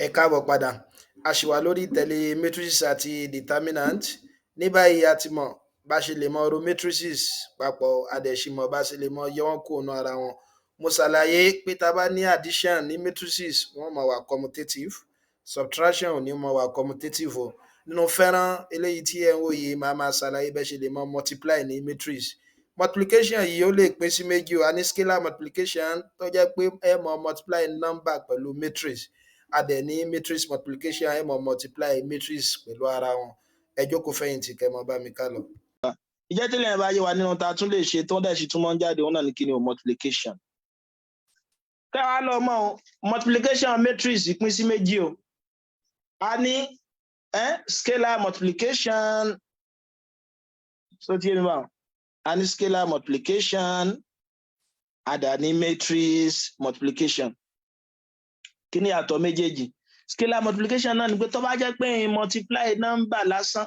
Ẹ káàbọ̀ padà. A ṣì wà lórí ìtẹ̀lé matrices àti determinant. Ní báyìí a ti mọ̀ bá ṣe lè mọ ro matrices papọ̀, a dẹ̀ ṣì mọ̀ bá ṣe lè mọ yọ wọ́n kúrò nínú ara wọn. Mo ṣàlàyé pé tá a bá ní addition ní matrices wọ́n máa wà commutative, subtraction ò ní máa wà commutative o. Nínú fẹ́ràn eléyìí tí ẹ̀ ń wò yìí máa ṣàlàyé bẹ́ẹ̀ ṣe lè mọ multiply ní matrix. Multiplication yìí ó lè pín sí méjì o. A ní scalar multiplication tó jẹ́ pé ẹ mọ multiply number pẹ̀lú matrix. A dẹ̀ ní matrix multiplication ẹ mọ multiply matrix pẹ̀lú ara wọn. Ẹ jókòó fẹ̀yìntì kẹ́ mọ bá mi ká lọ. Ìjẹ́ tí lẹ́yìn bá yé wa nínú ta tún lè ṣe tó dẹ̀ sì tún mọ́ ń jáde òun náà ní kí ni o multiplication. Ká wá lọ mọ̀ o multiplication matrix pín sí méjì o. A ní scalar multiplication so tí èmi bá a ní scalar multiplication a dà ní matrix multiplication. Kí ni àtọ̀ méjèèjì? Scalar multiplication náà ni pé tó bá jẹ́ pé multiply number lásán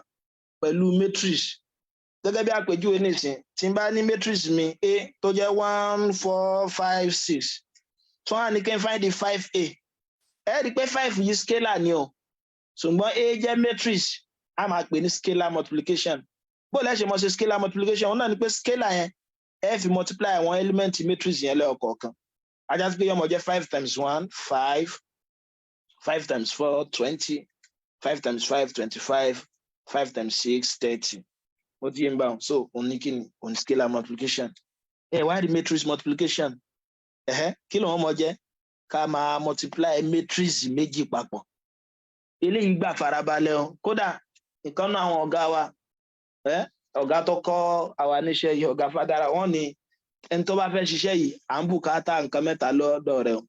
pẹ̀lú matrix. Gẹ́gẹ́ bí àpèjúwe nísìn tí n bá ní matrix mi A tó jẹ́ 1 4 5 6 tó wà ní kí n find the 5A. Ẹ rí i pé 5 yìí scalar ni o ṣùgbọ́n A jẹ́ matrix a máa pè ní scalar multiplication. Bó lẹ́ ṣe mọ̀ ṣe scalar multiplication òun náà ni pé scalar yẹn ẹ fi multiply àwọn element matrix yẹn lẹ́ọ̀kọ̀ọ̀kan. A já sí pé yọmọ jẹ́ 5 times 1 5 5 times 4 20 5 times 5 25 5 times 6 30. What do you mean? So on scalar multiplication. Why the matrix multiplication? Kí ló wọ́n mọ̀ jẹ́ ká máa multiply matrix méjì papọ̀. Eléyìí gbà farabalẹ̀ o. Kódà nǹkan náà àwọn ọ̀gá wa ọ̀gá tó kọ́ àwa níṣẹ́ yìí ọ̀gá fádàrà wọ́n ní ẹni tó bá fẹ́ ṣiṣẹ́ yìí à ń bùkátà nǹkan mẹ́ta lọ́dọ̀ rẹ̀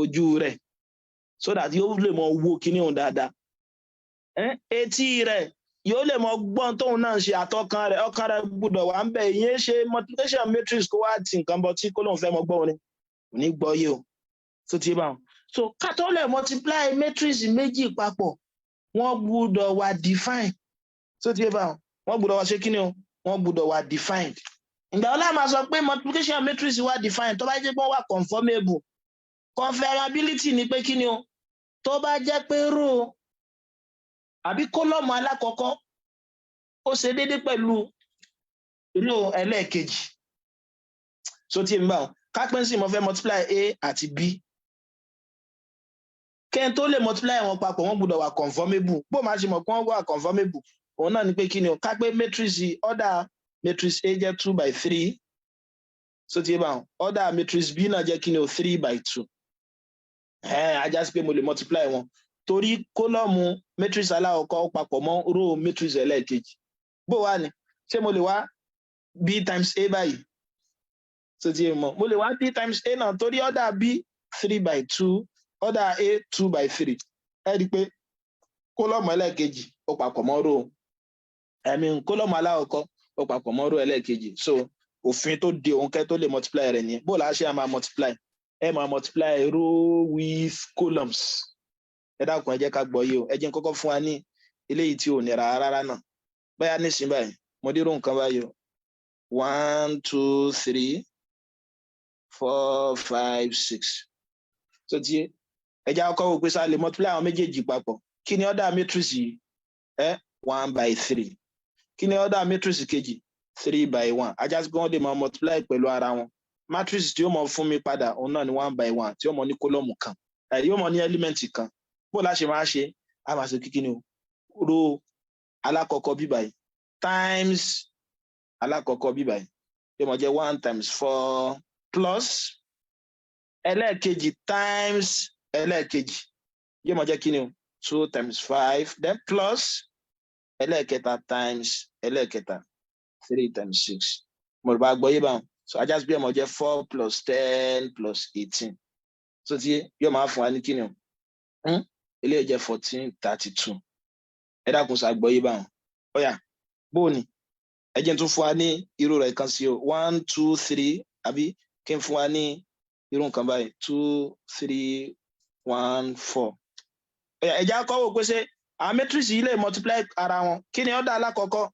ojú rẹ̀ so that yóò lè mọ wo kíní òun dáadáa. Etí rẹ̀ yóò lè mọ gbọ́n tóun náà ṣe àtọkàn rẹ̀ ọkàn rẹ̀ gbọ́dọ̀ wà ń bẹ̀ ìyẹn ṣe multiplication matrix kó wá ti nǹkan bọ̀ tí kó lóun fẹ́ mọ gbọ́ ni kò ní gbọ́ yé o so ti bá wọn. So ká tó lè multiply matrix méjì papọ̀ wọ́n gbọ́dọ̀ wà define so ti bá wọn wọ́n gbọ́dọ̀ wà ṣe kíni o wọ́n gbọ́dọ̀ wà defined. Ìgbà wo la máa sọ pé multiplication matrix wà defined tó bá jẹ́ pé wọ́n wà conformable. Conformability ni pé kíni o tó bá jẹ́ pé row àbí kólọ́mù alákọ̀ọ́kọ́ ó ṣe déédé pẹ̀lú row ẹlẹ́ẹ̀kejì so tí èmi bá wọn kápẹ́nsì mo fẹ́ multiply A àti B kẹ́ni tó lè multiply wọn papọ̀ wọ́n gbọ́dọ̀ wà conformable bó máa ṣe mọ̀ pé wọ́n wà conformable òun náà ni pé kí ni o kápẹ́ matrix order matrix A jẹ́ 2 by 3 so tí èmi bá wọn order matrix B náà jẹ́ kí ni o 3 by 2 ajá sí pé mo lè multiply wọn torí kólọ́mù matrix alákọ̀ọ́kọ́ papọ̀ mọ́ row matrix ẹlẹ́ẹ̀kejì bó wá ni ṣé mo lè wá B times A báyìí so tí èmi mọ̀ mo lè wá B times A náà torí order B 3 by 2 order A 2 by 3 ẹ rí i pé kólọ́mù ẹlẹ́ẹ̀kejì ó papọ̀ mọ́ row kólọ́mù alákọ̀ọ́kọ́ ó papọ̀ mọ́ row ẹlẹ́ẹ̀kejì so òfin tó de òun kẹ́ tó lè multiply rẹ̀ nìyẹn bó la ṣe máa multiply ẹ máa multiply row with columns. Ẹ dákun ẹ jẹ́ ká gbọ́ yìí o ẹ jẹ́ n kọ́kọ́ fún wa ní eléyìí tí ò nira rárá náà báyà nísìnyí báyìí mo dérò nǹkan báyìí o 1 2 3 4 5 6 so tí ẹ jẹ́ kọ́kọ́ wò pé sáà lè multiply àwọn méjèèjì papọ̀ kí ni order matrix yìí 1 by 3 kí ni order matrix kejì 3 by 1 ajá sí pé wọ́n lè máa multiply pẹ̀lú ara wọn matrix tí ó mọ fún mi padà òun náà ni 1 by 1 tí ó mọ ní kólọ́mù kan yóò mọ ní ẹ́límẹ́ǹtì kan bó la ṣe máa ṣe a máa ṣe kíkí ni o row alákọ̀ọ́kọ́ bí báyìí times alákọ̀ọ́kọ́ bí báyìí yóò mọ jẹ́ 1 times 4 plus ẹlẹ́ẹ̀kejì times ẹlẹ́ẹ̀kejì yóò mọ jẹ́ kí ni o 2 times 5 then plus ẹlẹ́ẹ̀kẹta times ẹlẹ́ẹ̀kẹta 3 times 6 mo rò bá gbọ́ yé báwọn so ajá sí bí ọmọ jẹ́ 4 plus 10 plus 18 so tí yóò máa fún wa ní kí ni o ilé jẹ́ 1432 ẹ dákun ṣàgbọ́ yé báwọn ọ̀yà bóòní ẹ jẹ́ tún fún wa ní irú rẹ̀ kan sí o 1 2 3 àbí kí n fún wa ní irú nǹkan báyìí 2 3 1 4 ọ̀yà ẹ jẹ́ kọ́ wò pé ṣé àwọn matrix yìí lè multiply ara wọn kí ni order alákọ̀ọ́kọ́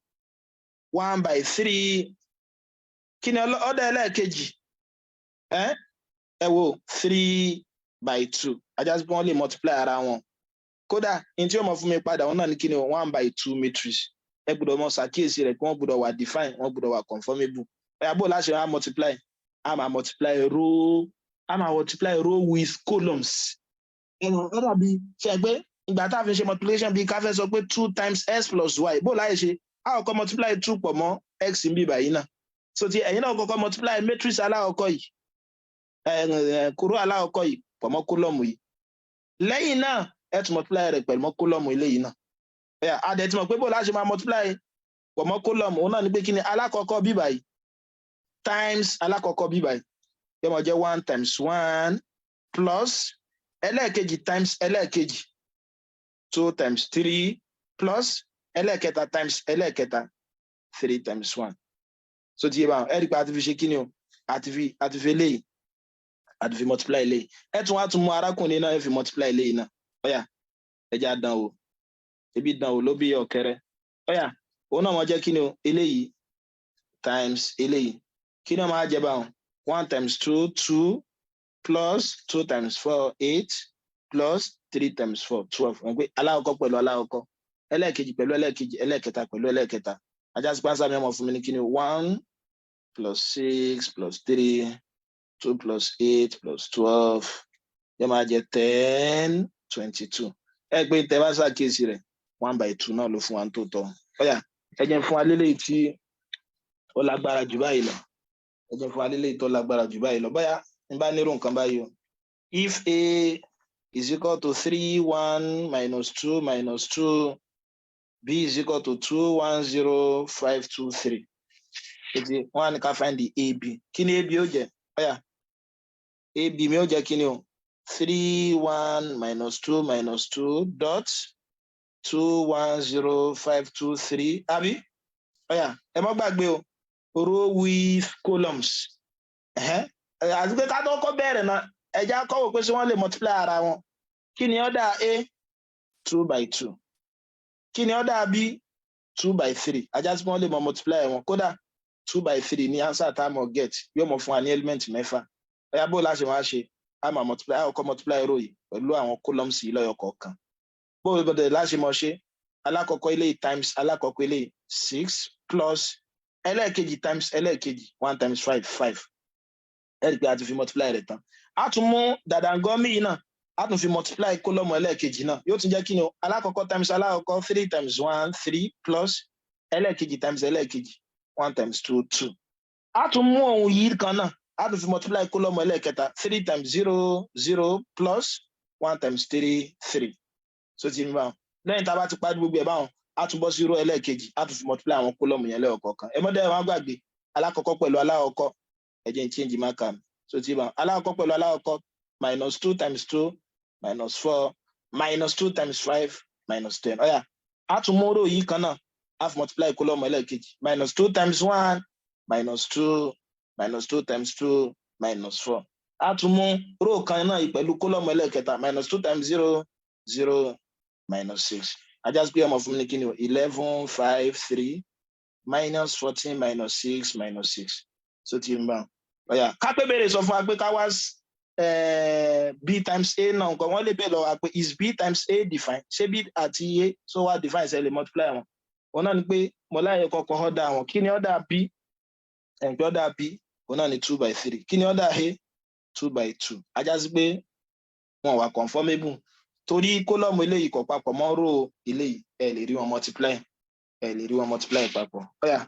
1 by 3 kí ni order ẹlẹ́ẹ̀kejì ẹ wo 3 by 2 ajá sí pé wọ́n lè multiply ara wọn kódà in tí ó mọ̀ fún mi padà wọn náà ní kí ni 1 by 2 matrix ẹ gbọ́dọ̀ mọ̀ ṣàkíyèsí rẹ̀ pé wọ́n gbọ́dọ̀ wà define wọ́n gbọ́dọ̀ wà conformable ẹ̀yà bó láṣẹ wọn á multiply a máa multiply row with columns ó dàbí ṣe pé ìgbà tá a fi ṣe multiplication bíi ká fẹ́ sọ pé 2 times x plus y bó láyé ṣe a kọ́kọ́ multiply 2 pọ̀ mọ́ x ń bí báyìí náà so ti ẹ̀yin náà kọ́kọ́ multiply matrix alákọ̀ọ́kọ́ yìí kúrò alákọ̀ọ́kọ́ yìí pọ̀ mọ́ kólọ́mù yìí lẹ́yìn náà ẹ tún multiply rẹ̀ pẹ̀lú mọ́ kólọ́mù eléyìí náà adẹ̀ tí mọ̀ pé bó láṣẹ máa multiply pọ̀ mọ́ kólọ́mù òun náà ni pé kí ni alákọ̀ọ́kọ́ bí báyìí times alákọ̀ọ́kọ́ bí báyìí yóò máa jẹ́ 1 times 1 plus ẹlẹ́ẹ̀kejì times ẹlẹ́ẹ̀kejì 2 times 3 plus ẹlẹ́ẹ̀kẹta times ẹlẹ́ẹ̀kẹta 3 times 1 so ti yé báwọn ẹ rí pé a ti fi ṣe kí ni o a ti fi eléyìí a ti fi multiply eléyìí ẹ tún wá tún mú arákùnrin náà ẹ fi multiply eléyìí náà ọ̀yà ẹja dán o ebi dán o ló bí ọ̀kẹ́rẹ́ ọ̀yà òun náà máa jẹ́ kí ni o eléyìí times eléyìí kí ni wọ́n máa jẹ báwọn 1 times 2 2 plus 2 times 4 8 plus 3 times 4 12 wọ́n pé alákọ̀ọ́kọ́ pẹ̀lú alákọ̀ọ́kọ́ ẹlẹ́ẹ̀kejì pẹ̀lú ẹlẹ́ẹ̀kejì ẹlẹ́ẹ̀kẹta pẹ̀lú ẹlẹ́ẹ̀kẹta ajá sí pàṣẹ mi ọmọ fún mi ní kí ni 1 plus 6 plus 3 2 plus 8 plus 12 yóò máa jẹ 10 22 ẹ pé tẹ bá ṣàkíyèsí rẹ̀ 1 by 2 náà ló fún wa tó tọ́ ọ̀yà ẹ jẹ́ fún wa lélẹ́yìí tí ó lágbára jù báyìí lọ ẹ jẹ́ fún wa lélẹ́yìí tó lágbára jù báyìí lọ bóyá n bá nírò nǹkan báyìí o if a is equal to 3 1 minus 2 minus 2 b is equal to 2 1 0 5 2 3 ètò wọn á ní ká find the ab kí ni ab ó jẹ́ ọ̀yà ab mi ó jẹ́ kí ni o 3 1 minus 2 minus 2 dot 2 1 0 5 2 3 àbí ọ̀yà ẹ má gbàgbé o row with columns àti pé ká tó kọ́ bẹ̀rẹ̀ náà ẹja kọ́wọ́ pé ṣé wọ́n lè multiply ara wọn kí ni ọ̀dà a 2 by 2 kí ni ọ̀dà b 2 by 3 ajá sí pé wọ́n lè mọ multiply wọn kódà 2 by 3 ní answer tá a mọ̀ get yóò mọ̀ fún wa ní element mẹ́fà ẹ̀yà bó láṣẹ máa ṣe a máa multiply a kọ́ multiply row yìí pẹ̀lú àwọn columns yìí lọ́yọ̀ kọ̀ọ̀kan bó bọ̀dẹ̀ láṣẹ mọ̀ ṣe alákọ̀ọ́kọ́ eléyìí times alákọ̀ọ́kọ́ eléyìí 6 plus ẹlẹ́ẹ̀kejì times ẹlẹ́ẹ̀kejì 1 times 5 5 ẹ̀rí pé a ti fi multiply rẹ̀ tán a tún mú dàdàngọ́mì yìí náà a tún fi multiply kólọ́mù ẹlẹ́ẹ̀kejì náà yóò tún jẹ́ kí ni o alákọ̀ọ́kọ́ times alákọ̀ọ́kọ́ 3 times 1 3 plus ẹlẹ́ẹ̀kejì times ẹlẹ́ẹ̀kejì 1 times 2 2 a tún mú ohun yìí kan náà a tún fi multiply kólọ́mù ẹlẹ́ẹ̀kẹta 3 times 0 0 plus 1 times 3 3 so ti mi báwọn lẹ́yìn tá a bá ti parí gbogbo ẹ̀ báwọn a tún bọ́ sí row ẹlẹ́ẹ̀kejì a tún fi multiply àwọn kólọ́mù yẹn lẹ́ọ̀kọ̀ọ̀kan ẹ mọ́dẹ́ wọn gbàgbé alákọ̀ọ́kọ́ pẹ̀lú alákọ̀ọ́kọ́ ẹ jẹ́ n change marker so ti báwọn alákọ̀ọ́kọ́ pẹ̀lú alákọ̀ọ́kọ́ minus 2 times 2 minus 4 minus 2 times 5 minus 10 ọ̀yà a tún mú row yìí kan náà a fi multiply kólọ́mù ẹlẹ́ẹ̀kejì minus 2 times 1 minus 2 minus 2 times 2 minus 4 a tún mú row kan náà pẹ̀lú kólọ́mù ẹlẹ́ẹ̀kẹta minus 2 times 0 0 minus 6 ajá sí pé ọmọ fún mi ní kí ni o 11 5 3 minus 14 minus 6 minus 6 so ti ń bá ọ̀yà ká pé bèrè sọ fún wa pé ká wá b times a náà nǹkan wọ́n lè bèèrè lọ wa pé is b times a defined ṣé b àti a so wá define ṣe lè multiply wọn òun náà ni pé mọ̀láyé kọ̀ọ̀kan ọ̀dà wọn kí ni ọ̀dà b ẹ̀ǹpẹ́ ọ̀dà b òun náà ni 2 by 3 kí ni ọ̀dà a 2 by 2 ajá sí pé wọn wà conformable torí kólọ́mù eléyìí kọ̀ papọ̀ mọ́ row eléyìí ẹ lè rí wọn multiply papọ̀ ọ̀yà